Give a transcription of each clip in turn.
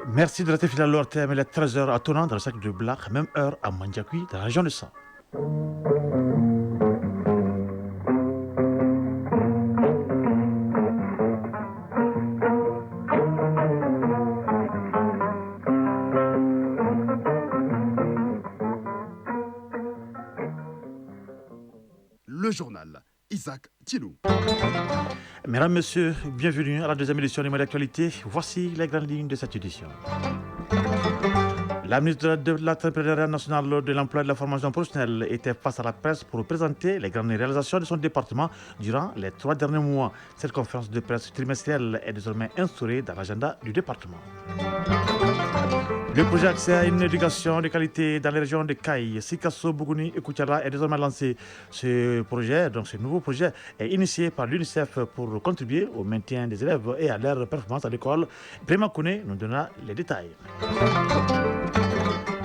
Merci de rester fidèle à l'ORTM. Il est 13h à Tonan dans le sac de Black, même heure à Mandiakoui, dans la région de Sang. Le journal Isaac Thilou. Mesdames, Messieurs, bienvenue à la deuxième édition des mots d'actualité. Voici les grandes lignes de cette édition. La ministre de l'Entrepreneuriat national, de l'Emploi et de la formation professionnelle était face à la presse pour présenter les grandes réalisations de son département durant les 3 derniers mois. Cette conférence de presse trimestrielle est désormais instaurée dans l'agenda du département. Le projet accès à une éducation de qualité dans les régions de Caille, Sikasso, Bougouni et Koutiala est désormais lancé. Ce nouveau projet est initié par l'UNICEF pour contribuer au maintien des élèves et à leur performance à l'école. Préma Kone nous donnera les détails.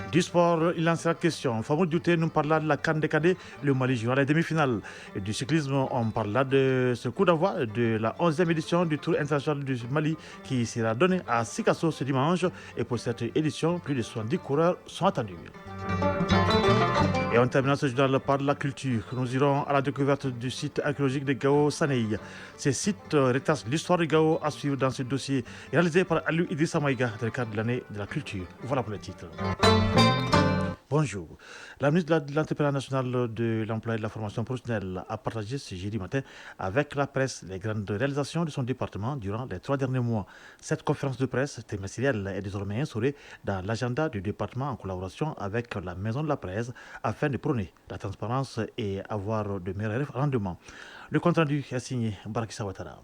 Du sport, il en sera question. Fameux Douté nous parlera de la CAN des cadets, le Mali jouera les demi-finales. Du cyclisme, on parlera de ce coup d'envoi de la 11e édition du Tour international du Mali qui sera donné à Sikasso ce dimanche. Et pour cette édition, plus de 70 coureurs sont attendus. Et on termine ce journal par la culture. Nous irons à la découverte du site archéologique de Gao Saneï. Ces sites retracent l'histoire de Gao à suivre dans ce dossier réalisé par Aliou Idrissa Maïga dans le cadre de l'année de la culture. Voilà pour le titre. Bonjour. La ministre de l'Entrepreneuriat national, de l'Emploi et de la formation professionnelle a partagé ce jeudi matin avec la presse les grandes réalisations de son département durant les 3 derniers mois. Cette conférence de presse trimestrielle est désormais instaurée dans l'agenda du département en collaboration avec la Maison de la Presse afin de prôner la transparence et avoir de meilleurs rendements. Le compte rendu est signé Barakissa Ouattara.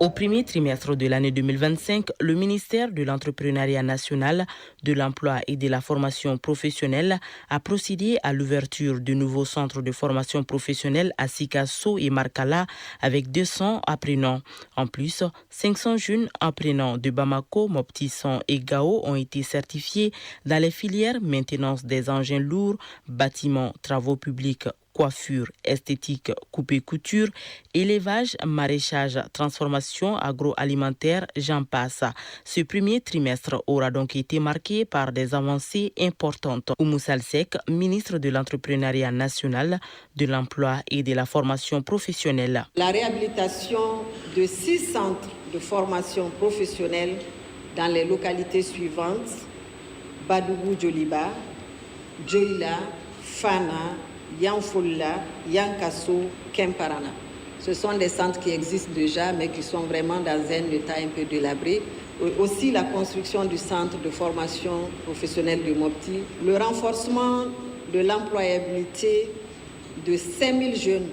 Au premier trimestre de l'année 2025, le ministère de l'Entrepreneuriat national, de l'Emploi et de la formation professionnelle a procédé à l'ouverture de nouveaux centres de formation professionnelle à Sikasso et Markala avec 200 apprenants. En plus, 500 jeunes apprenants de Bamako, Moptisson et Gao ont été certifiés dans les filières maintenance des engins lourds, bâtiments, travaux publics, coiffure, esthétique, coupe-couture, élevage, maraîchage, transformation agroalimentaire, j'en passe. Ce premier trimestre aura donc été marqué par des avancées importantes. Oumou Salsek, ministre de l'Entrepreneuriat national, de l'Emploi et de la formation professionnelle. La réhabilitation de 6 centres de formation professionnelle dans les localités suivantes: Badougou Djoliba, Djoila, Fana, Yanfoula, Yankasso, Kemparana. Ce sont des centres qui existent déjà, mais qui sont vraiment dans un état un peu délabré. Aussi la construction du centre de formation professionnelle de Mopti, le renforcement de l'employabilité de 5000 jeunes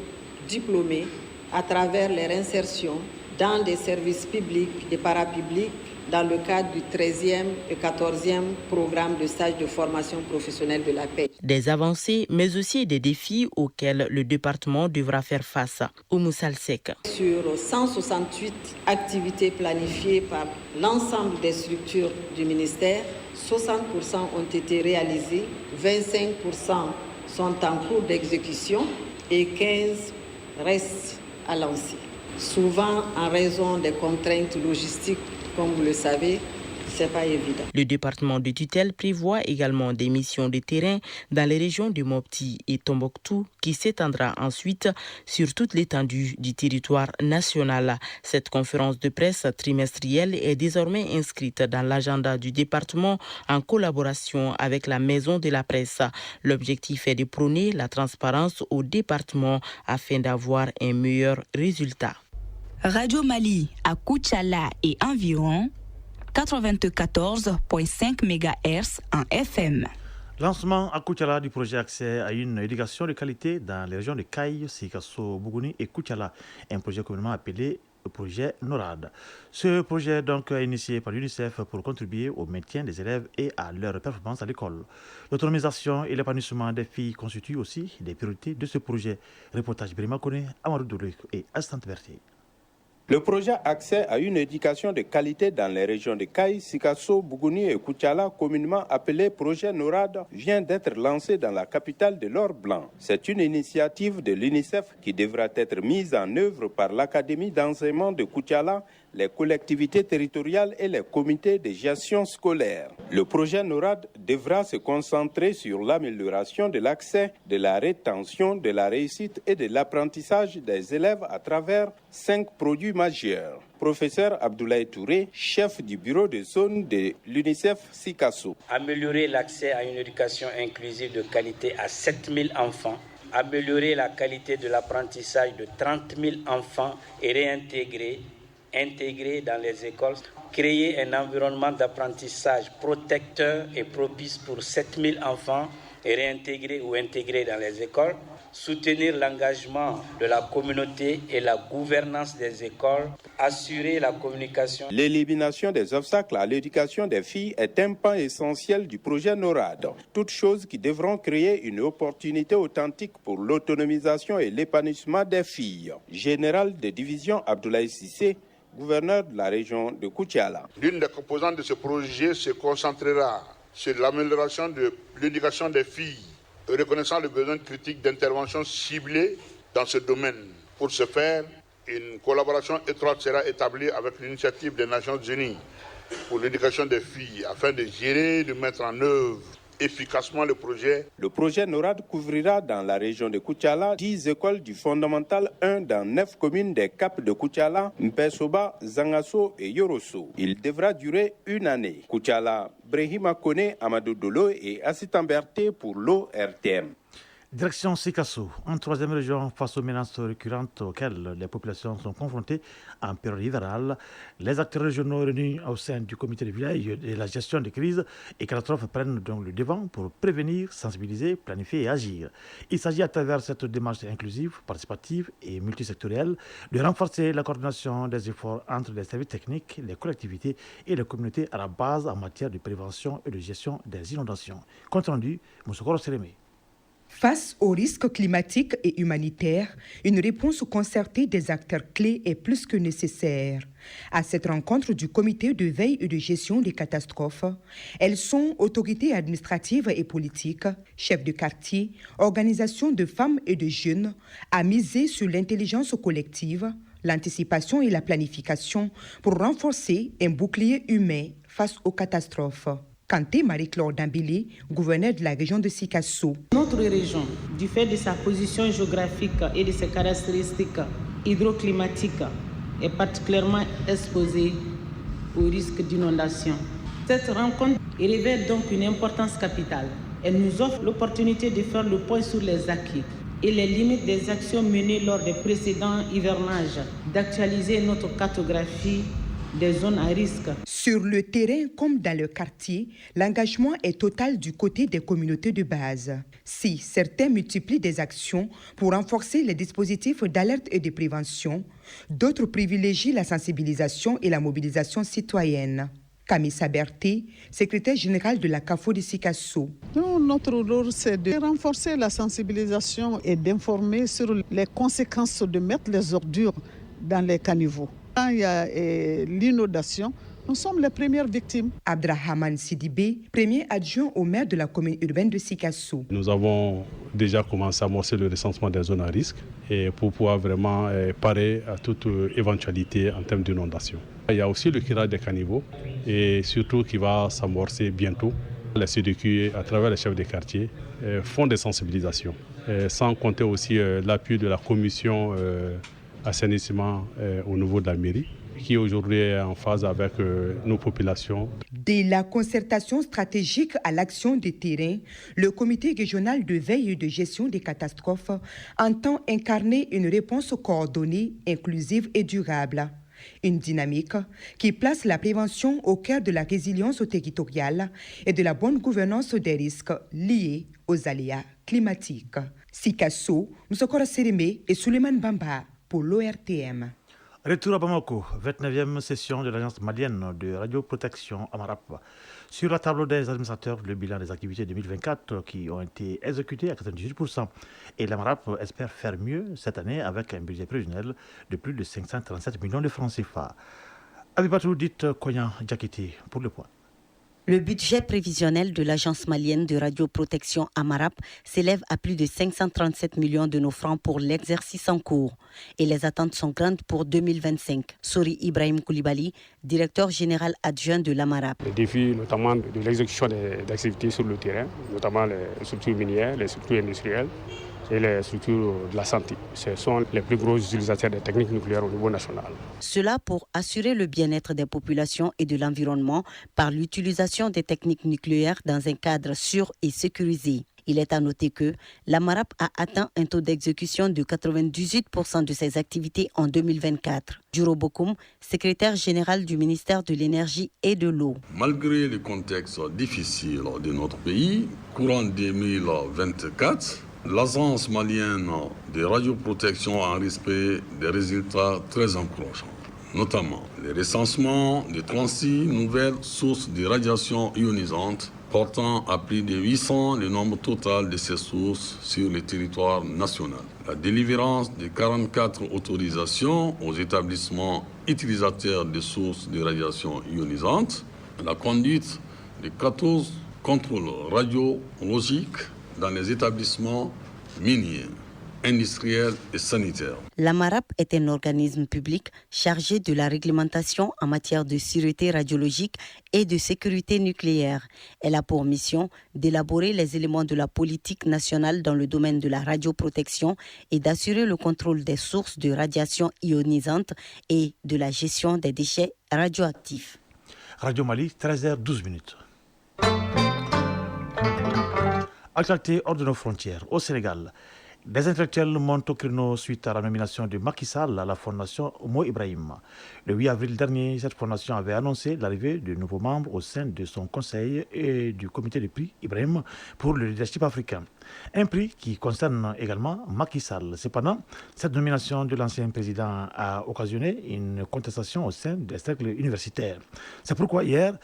diplômés à travers leur insertion dans des services publics et parapublics dans le cadre du 13e et 14e programme de stage de formation professionnelle de la paix. Des avancées, mais aussi des défis auxquels le département devra faire face. Oumou Salsek. Sur 168 activités planifiées par l'ensemble des structures du ministère, 60% ont été réalisées, 25% sont en cours d'exécution et 15 restent à lancer. Souvent en raison des contraintes logistiques. Comme vous le savez, ce n'est pas évident. Le département de tutelle prévoit également des missions de terrain dans les régions de Mopti et Tombouctou qui s'étendra ensuite sur toute l'étendue du territoire national. Cette conférence de presse trimestrielle est désormais inscrite dans l'agenda du département en collaboration avec la Maison de la Presse. L'objectif est de prôner la transparence au département afin d'avoir un meilleur résultat. Radio Mali à Koutiala et environ 94.5 MHz en FM. Lancement à Koutiala du projet accès à une éducation de qualité dans les régions de Caille, Sikasso, Bougouni et Koutiala. Un projet communément appelé le projet NORAD. Ce projet donc est initié par l'UNICEF pour contribuer au maintien des élèves et à leur performance à l'école. L'autonomisation et l'épanouissement des filles constituent aussi des priorités de ce projet. Reportage Brima Kone, Amadou Doulek et Astante Verté. Le projet Accès à une éducation de qualité dans les régions de Caille, Sikasso, Bougouni et Koutiala, communément appelé projet NORAD, vient d'être lancé dans la capitale de l'Or Blanc. C'est une initiative de l'UNICEF qui devra être mise en œuvre par l'Académie d'enseignement de Koutiala les collectivités territoriales et les comités de gestion scolaire. Le projet NORAD devra se concentrer sur l'amélioration de l'accès, de la rétention, de la réussite et de l'apprentissage des élèves à travers 5 produits majeurs. Professeur Abdoulaye Touré, chef du bureau de zone de l'UNICEF Sikasso. Améliorer l'accès à une éducation inclusive de qualité à 7000 enfants. Améliorer la qualité de l'apprentissage de 30 000 enfants et intégrer dans les écoles, créer un environnement d'apprentissage protecteur et propice pour 7 000 enfants et réintégrer ou intégrer dans les écoles, soutenir l'engagement de la communauté et la gouvernance des écoles, assurer la communication. L'élimination des obstacles à l'éducation des filles est un pan essentiel du projet NORAD, toutes choses qui devront créer une opportunité authentique pour l'autonomisation et l'épanouissement des filles. Général de division Abdoulaye Sissé, gouverneur de la région de Koutiala. L'une des composantes de ce projet se concentrera sur l'amélioration de l'éducation des filles, reconnaissant le besoin critique d'intervention ciblée dans ce domaine. Pour ce faire, une collaboration étroite sera établie avec l'initiative des Nations Unies pour l'éducation des filles afin de gérer et de mettre en œuvre efficacement le projet. Le projet NORAD couvrira dans la région de Koutiala 10 écoles du fondamental 1 dans 9 communes des Caps de Koutiala, Mpesoba, Zangasso et Yorosso. Il devra durer 1 année. Koutiala, Brehima Kone, Amadou Dolo et Assistant Berté pour l'ORTM. Direction Sikasso, en 3e région, face aux menaces récurrentes auxquelles les populations sont confrontées en période hivernale, les acteurs régionaux réunis au sein du comité de village et la gestion des crises et catastrophes prennent donc le devant pour prévenir, sensibiliser, planifier et agir. Il s'agit à travers cette démarche inclusive, participative et multisectorielle de renforcer la coordination des efforts entre les services techniques, les collectivités et les communautés à la base en matière de prévention et de gestion des inondations. Compte rendu, Moussokoro Sérémé. Face aux risques climatiques et humanitaires, une réponse concertée des acteurs clés est plus que nécessaire. À cette rencontre du comité de veille et de gestion des catastrophes, elles sont autorités administratives et politiques, chefs de quartier, organisations de femmes et de jeunes, à miser sur l'intelligence collective, l'anticipation et la planification pour renforcer un bouclier humain face aux catastrophes. Kanté Marie-Claude Dambélé, gouverneur de la région de Sikasso. Notre région, du fait de sa position géographique et de ses caractéristiques hydroclimatiques, est particulièrement exposée au risque d'inondation. Cette rencontre révèle donc une importance capitale. Elle nous offre l'opportunité de faire le point sur les acquis et les limites des actions menées lors des précédents hivernages, d'actualiser notre cartographie des zones à risque. Sur le terrain comme dans le quartier, l'engagement est total du côté des communautés de base. Si certains multiplient des actions pour renforcer les dispositifs d'alerte et de prévention, d'autres privilégient la sensibilisation et la mobilisation citoyenne. Camille Saberté, secrétaire générale de la CAFO de Sikasso. Notre rôle, c'est de renforcer la sensibilisation et d'informer sur les conséquences de mettre les ordures dans les caniveaux. Quand il y a l'inondation, nous sommes les premières victimes. Abdrahman Sidibé, premier adjoint au maire de la commune urbaine de Sikasso. Nous avons déjà commencé à amorcer le recensement des zones à risque et pour pouvoir vraiment parer à toute éventualité en termes d'inondation. Il y a aussi le curage des caniveaux et surtout qui va s'amorcer bientôt. Les CDQ, à travers les chefs des quartiers, font des sensibilisations, sans compter aussi l'appui de la commission assainissement au niveau de la mairie, qui aujourd'hui est en phase avec nos populations. De la concertation stratégique à l'action de terrain, le comité régional de veille et de gestion des catastrophes entend incarner une réponse coordonnée, inclusive et durable. Une dynamique qui place la prévention au cœur de la résilience territoriale et de la bonne gouvernance des risques liés aux aléas climatiques. Sikasso, Moussokoro Sérémé et Souleymane Bamba pour l'ORTM. Retour à Bamako, 29e session de l'Agence malienne de radioprotection Amarap. Sur la table des administrateurs, le bilan des activités 2024 qui ont été exécutées à 98%. Et l'Amarap espère faire mieux cette année avec un budget prévisionnel de plus de 537 millions de francs CFA. Abibatou dit Koyan Djakiti pour le point. Le budget prévisionnel de l'agence malienne de radioprotection AMARAP s'élève à plus de 537 millions de nos francs pour l'exercice en cours. Et les attentes sont grandes pour 2025. Sori Ibrahim Koulibaly, directeur général adjoint de l'AMARAP. Les défis notamment de l'exécution des activités sur le terrain, notamment les structures minières, les structures industrielles et les structures de la santé. Ce sont les plus gros utilisateurs des techniques nucléaires au niveau national. Cela pour assurer le bien-être des populations et de l'environnement par l'utilisation des techniques nucléaires dans un cadre sûr et sécurisé. Il est à noter que l'AMARAP a atteint un taux d'exécution de 98% de ses activités en 2024. Djuro Bokoum, secrétaire général du ministère de l'Énergie et de l'Eau. Malgré le contexte difficile de notre pays, courant 2024, l'agence malienne de radioprotection a enregistré des résultats très encourageants, notamment le recensement de 36 nouvelles sources de radiation ionisante, portant à plus de 800 le nombre total de ces sources sur le territoire national. La délivrance de 44 autorisations aux établissements utilisateurs de sources de radiation ionisante, la conduite de 14 contrôles radiologiques dans les établissements miniers, industriels et sanitaires. L'AMARAP est un organisme public chargé de la réglementation en matière de sûreté radiologique et de sécurité nucléaire. Elle a pour mission d'élaborer les éléments de la politique nationale dans le domaine de la radioprotection et d'assurer le contrôle des sources de radiation ionisante et de la gestion des déchets radioactifs. Radio Mali, 13h12. Actualité hors de nos frontières, au Sénégal. Des intellectuels montent au créneau suite à la nomination de Macky Sall à la fondation Mo Ibrahim. Le 8 avril dernier, cette fondation avait annoncé l'arrivée de nouveaux membres au sein de son conseil et du comité de prix Ibrahim pour le leadership africain. Un prix qui concerne également Macky Sall. Cependant, cette nomination de l'ancien président a occasionné une contestation au sein des cercles universitaires. C'est pourquoi hier,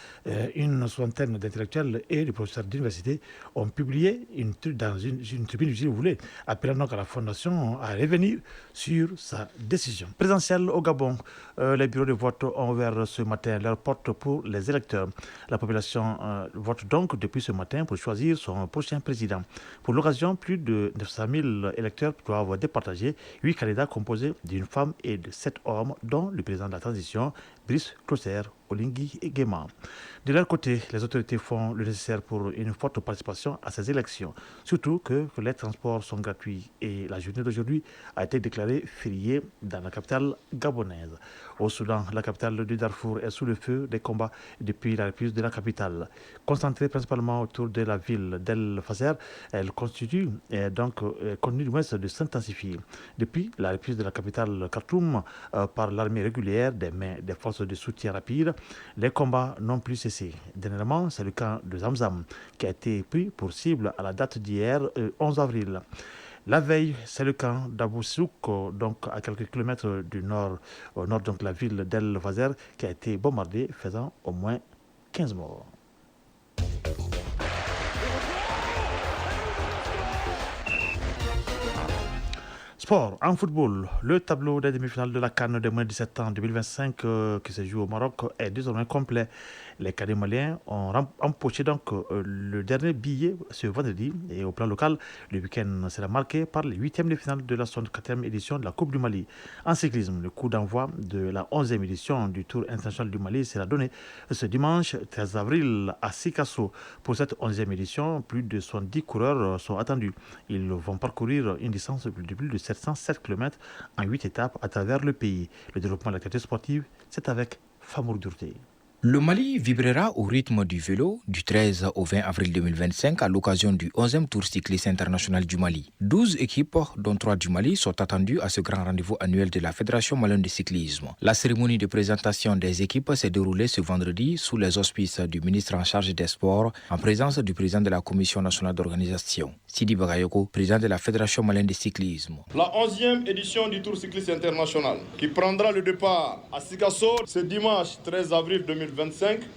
une soixantaine d'intellectuels et de professeurs d'université ont publié dans une tribune, si vous voulez, appelant donc à la fondation à revenir sur sa décision. Présidentielle au Gabon, les bureaux de vote ont ouvert ce matin leurs portes pour les électeurs. La population vote donc depuis ce matin pour choisir son prochain président. Pour l'occasion, plus de 900 000 électeurs doivent départager 8 candidats composés d'une femme et de 7 hommes, dont le président de la transition, Brice Clotaire Oligui Nguema. De leur côté, les autorités font le nécessaire pour une forte participation à ces élections, surtout que les transports sont gratuits et la journée d'aujourd'hui a été déclarée fériée dans la capitale gabonaise. Au Soudan, la capitale du Darfour est sous le feu des combats depuis la reprise de la capitale. Concentrée principalement autour de la ville d'El Fasser, elle continue du moins de s'intensifier. Depuis la reprise de la capitale Khartoum par l'armée régulière des forces de soutien rapide, les combats n'ont plus cessé. Dernièrement, c'est le camp de Zamzam qui a été pris pour cible à la date d'hier, 11 avril. La veille, c'est le camp d'Abou Souk, donc à quelques kilomètres du nord, au nord donc la ville d'El Fasser, qui a été bombardée, faisant au moins 15 morts. Sport, en football, le tableau des demi-finales de la CAN des moins de 17 ans 2025 qui se joue au Maroc est désormais complet. Les cadets maliens ont empoché donc le dernier billet ce vendredi et au plan local, le week-end sera marqué par les 8e de finale de la 64e édition de la Coupe du Mali. En cyclisme, le coup d'envoi de la 11e édition du Tour international du Mali sera donné ce dimanche 13 avril à Sikasso. Pour cette 11e édition, plus de 70 coureurs sont attendus. Ils vont parcourir une distance de plus de 707 km en 8 étapes à travers le pays. Le développement de l'activité sportive, c'est avec Famour Durté. Le Mali vibrera au rythme du vélo du 13 au 20 avril 2025 à l'occasion du 11e Tour cycliste international du Mali. 12 équipes, dont 3 du Mali, sont attendues à ce grand rendez-vous annuel de la Fédération malienne de cyclisme. La cérémonie de présentation des équipes s'est déroulée ce vendredi sous les auspices du ministre en charge des Sports, en présence du président de la Commission nationale d'organisation, Sidi Bagayoko, président de la Fédération malienne de cyclisme. La 11e édition du Tour cycliste international, qui prendra le départ à Sikasso ce dimanche 13 avril 2025,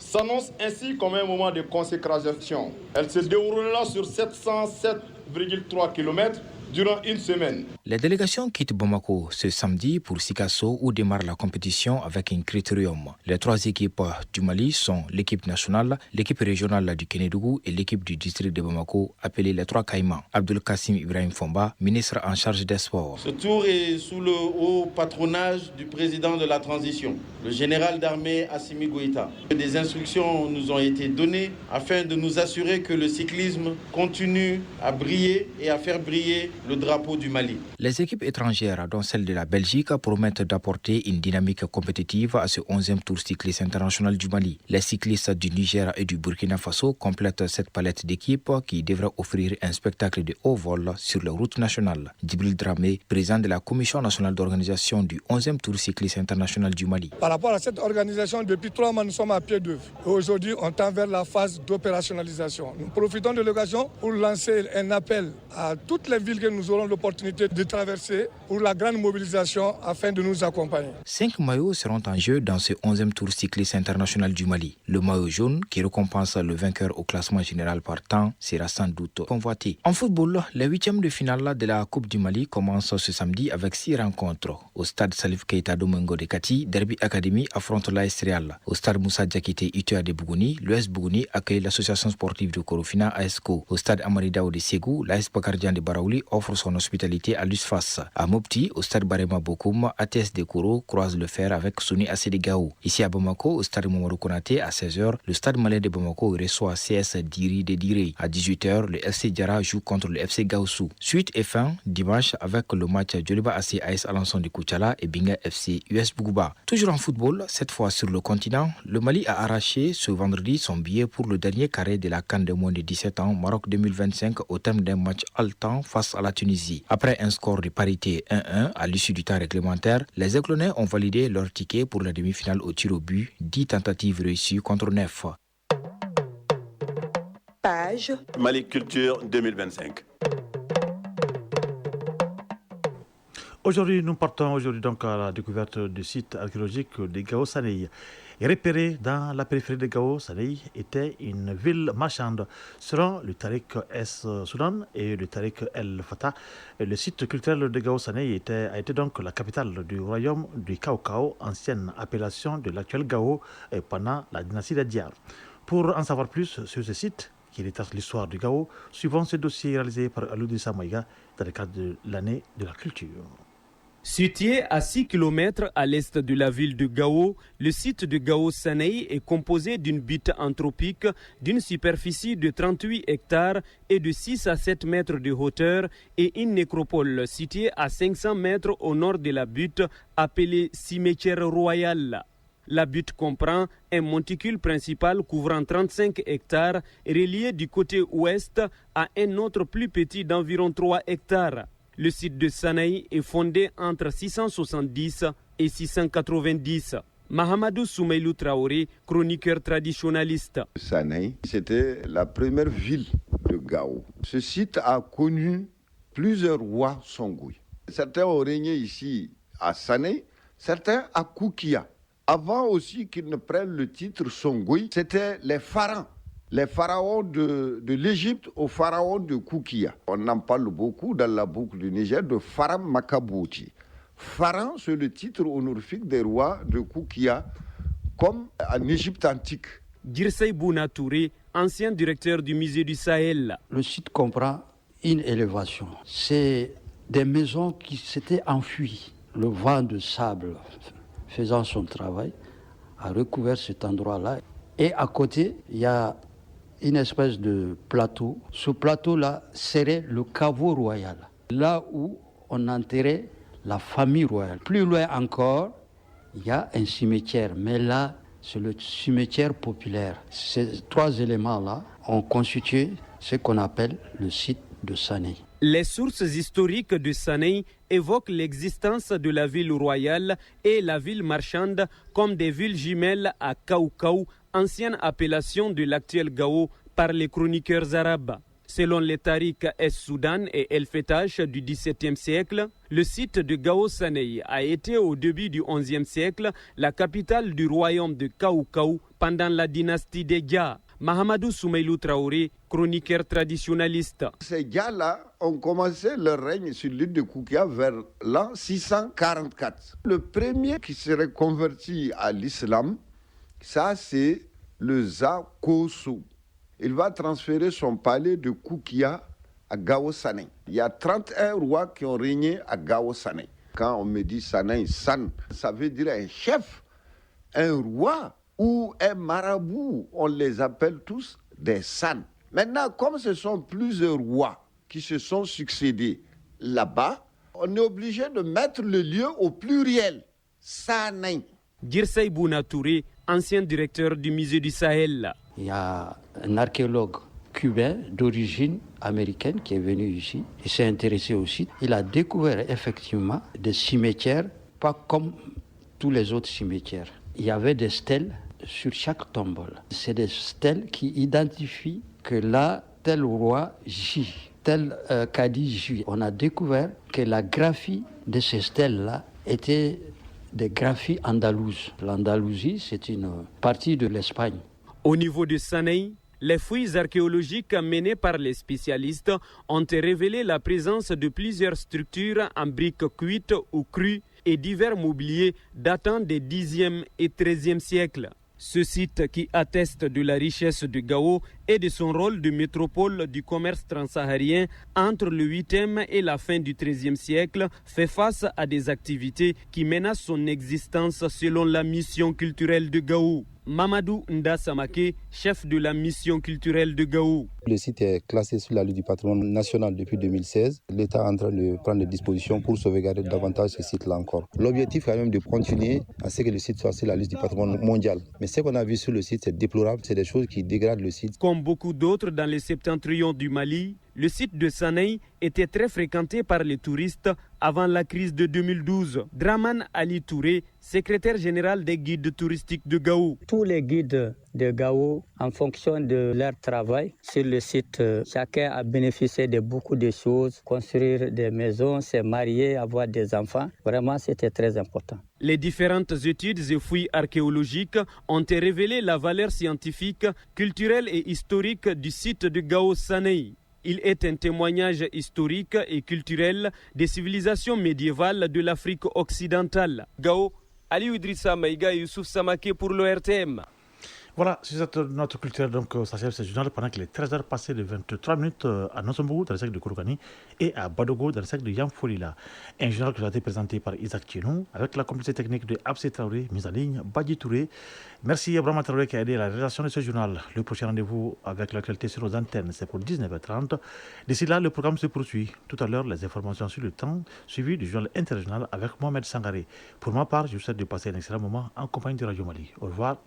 s'annonce ainsi comme un moment de consécration. Elle se déroulera sur 707,3 km durant une semaine. Les délégations quittent Bamako ce samedi pour Sikasso où démarre la compétition avec un critérium. Les 3 équipes du Mali sont l'équipe nationale, l'équipe régionale du Kénédougou et l'équipe du district de Bamako, appelée les 3 Caïmans. Abdul Kassim Ibrahim Fomba, ministre en charge des sports. Ce tour est sous le haut patronage du président de la transition, le général d'armée Assimi Goïta. Des instructions nous ont été données afin de nous assurer que le cyclisme continue à briller et à faire briller le drapeau du Mali. Les équipes étrangères, dont celle de la Belgique, promettent d'apporter une dynamique compétitive à ce 11e Tour cycliste international du Mali. Les cyclistes du Niger et du Burkina Faso complètent cette palette d'équipes qui devrait offrir un spectacle de haut vol sur les routes nationales. Djibril Dramé, président de la Commission nationale d'organisation du 11e Tour cycliste international du Mali. Par rapport à cette organisation, depuis 3 mois, nous sommes à pied d'œuvre. Aujourd'hui, on tend vers la phase d'opérationnalisation. Nous profitons de l'occasion pour lancer un appel à toutes les villes que nous aurons l'opportunité de traverser pour la grande mobilisation afin de nous accompagner. 5 maillots seront en jeu dans ce 11e Tour cycliste international du Mali. Le maillot jaune, qui récompense le vainqueur au classement général par temps, sera sans doute convoité. En football, les 8e de finale de la Coupe du Mali commencent ce samedi avec 6 rencontres. Au stade Salif Keita Domingo de Kati, Derby Academy affronte l'AS Real. Au stade Moussa Diakité Utua de Bougouni, l'US Bougouni accueille l'association sportive de Korofina ASCO. Au stade Amaridao de Ségou, l'AS Bakardian de Baraouli offre son hospitalité à l'USFAS. À Mopti, au stade Barema Bokoum, ATS de Koro croise le fer avec Souni AC de Gao. Ici à Bamako, au stade Mamadou Konaté, à 16h, le stade malais de Bamako reçoit CS Diri de Diré. À 18h, le FC Diara joue contre le FC Gaoussou. Suite et fin dimanche avec le match Djoliba AC AS Alanson de Koutiala et Binga FC US Bougouba. Toujours en football, cette fois sur le continent, le Mali a arraché ce vendredi son billet pour le dernier carré de la CAN de moins de 17 ans Maroc 2025 au terme d'un match haletant face à la Tunisie. Après un score de parité 1-1 à l'issue du temps réglementaire, les Aiglonais ont validé leur ticket pour la demi-finale au tir au but, 10 tentatives réussies contre 9. Page Mali Culture 2025. Aujourd'hui, nous partons donc à la découverte du site archéologique de Gao Sanei. Repéré dans la périphérie de Gao, Sanei était une ville marchande. Selon le Tariq S. Soudan et le Tariq El Fatah, le site culturel de Gao Sanei a été donc la capitale du royaume du Cao, ancienne appellation de l'actuel Gao pendant la dynastie des Diar. Pour en savoir plus sur ce site, qui retrace l'histoire du Gao, suivant ce dossier réalisé par Aloudissa Moïga dans le cadre de l'année de la culture. Situé à 6 km à l'est de la ville de Gao, le site de Gao Sanei est composé d'une butte anthropique d'une superficie de 38 hectares et de 6 à 7 mètres de hauteur et une nécropole située à 500 mètres au nord de la butte appelée cimetière royal. La butte comprend un monticule principal couvrant 35 hectares relié du côté ouest à un autre plus petit d'environ 3 hectares. Le site de Sanei est fondé entre 670 et 690. Mahamadou Soumeilou Traoré, chroniqueur traditionnaliste. Sanei, c'était la première ville de Gao. Ce site a connu plusieurs rois Songhouis. Certains ont régné ici à Sanei, certains à Koukia. Avant aussi qu'ils ne prennent le titre Songhouis, c'était les pharaons. Les pharaons de l'Égypte aux pharaons de Koukia. On en parle beaucoup dans la boucle du Niger de Pharaon Makabouti. Pharaon, c'est le titre honorifique des rois de Koukia, comme en Égypte antique. Girsey Bouna Touré, ancien directeur du musée du Sahel. Le site comprend une élévation. C'est des maisons qui s'étaient enfuies. Le vent de sable faisant son travail a recouvert cet endroit-là. Et à côté, il y a une espèce de plateau. Ce plateau-là serait le caveau royal, là où on enterrait la famille royale. Plus loin encore, il y a un cimetière, mais là, c'est le cimetière populaire. Ces 3 éléments-là ont constitué ce qu'on appelle le site de Sanei. Les sources historiques de Sanei évoquent l'existence de la ville royale et la ville marchande comme des villes jumelles à Cao, ancienne appellation de l'actuel Gao par les chroniqueurs arabes. Selon les Tariq S. Soudan et El Fetash du XVIIe siècle, le site de Gao Sanei a été au début du XIe siècle la capitale du royaume de Cao pendant la dynastie des Dia. Mahamadou Soumaïlou Traoré, chroniqueur traditionnaliste. Ces gars-là ont commencé leur règne sur l'île de Koukia vers l'an 644. Le premier qui serait converti à l'islam, ça c'est le Zakoso. Il va transférer son palais de Koukia à Gao Sané. Il y a 31 rois qui ont régné à Gao Sané. Quand on me dit Sané, San, ça veut dire un chef, un roi ou un marabout. On les appelle tous des San. Maintenant, comme ce sont plusieurs rois qui se sont succédés là-bas, on est obligé de mettre le lieu au pluriel. Sané. Girsay Bouna Touré, ancien directeur du musée du Sahel. Il y a un archéologue cubain d'origine américaine qui est venu ici. Il s'est intéressé au site. Il a découvert effectivement des cimetières, pas comme tous les autres cimetières. Il y avait des stèles sur chaque tombole. C'est des stèles qui identifient que là, tel roi gît, tel cadi gît. On a découvert que la graphie de ces stèles-là était des graphies andalouses. L'Andalousie, c'est une partie de l'Espagne. Au niveau de Sanei, les fouilles archéologiques menées par les spécialistes ont révélé la présence de plusieurs structures en briques cuites ou crues et divers mobiliers datant des 10e et 13e siècles. Ce site, qui atteste de la richesse de Gao et de son rôle de métropole du commerce transsaharien entre le 8e et la fin du 13e siècle, fait face à des activités qui menacent son existence selon la mission culturelle de Gao. Mamadou Ndasamake, chef de la mission culturelle de Gao. Le site est classé sur la liste du patrimoine national depuis 2016. L'État est en train de prendre des dispositions pour sauvegarder davantage ce site-là encore. L'objectif est quand même de continuer à ce que le site soit sur la liste du patrimoine mondial. Mais ce qu'on a vu sur le site, c'est déplorable. C'est des choses qui dégradent le site. Comme beaucoup d'autres dans les septentrions du Mali, le site de Sanei était très fréquenté par les touristes avant la crise de 2012. Draman Ali Touré, secrétaire général des guides touristiques de Gao. Tous les guides de Gao, en fonction de leur travail sur le site, chacun a bénéficié de beaucoup de choses, construire des maisons, se marier, avoir des enfants. Vraiment, c'était très important. Les différentes études et fouilles archéologiques ont révélé la valeur scientifique, culturelle et historique du site de Gao Sanei. Il est un témoignage historique et culturel des civilisations médiévales de l'Afrique occidentale. Gao, Ali Idrissa Maïga et Youssouf Samake pour l'ORTM. Voilà, c'est cette note culturelle, donc ça s'achève ce journal pendant que les 13h passées de 23 minutes à Nosombougou, dans le secteur de Kourougani, et à Badogo, dans le secteur de Yamfolila. Un journal qui a été présenté par Isaac Tchenou, avec la complicité technique de Absé Traoré, mise en ligne, Badji Touré. Merci à Abraham Traoré qui a aidé à la réalisation de ce journal. Le prochain rendez-vous avec l'actualité sur nos antennes, c'est pour 19h30. D'ici là, le programme se poursuit. Tout à l'heure, les informations sur le temps, suivies du journal interrégional avec Mohamed Sangaré. Pour ma part, je vous souhaite de passer un excellent moment en compagnie de Radio Mali. Au revoir.